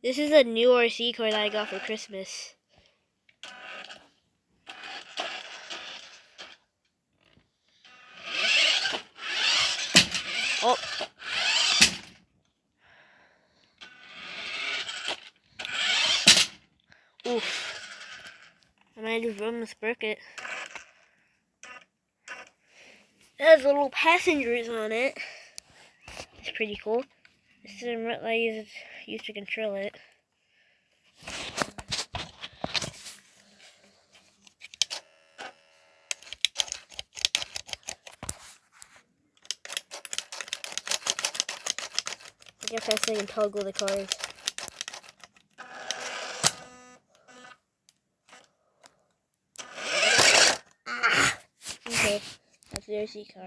This is a new RC car that I got for Christmas. Oh. Oof. I might just almost broke it. It has little passengers on it. It's pretty cool. This is the remote I use to control it. I guess I can toggle the cars. Okay, that's the RC car.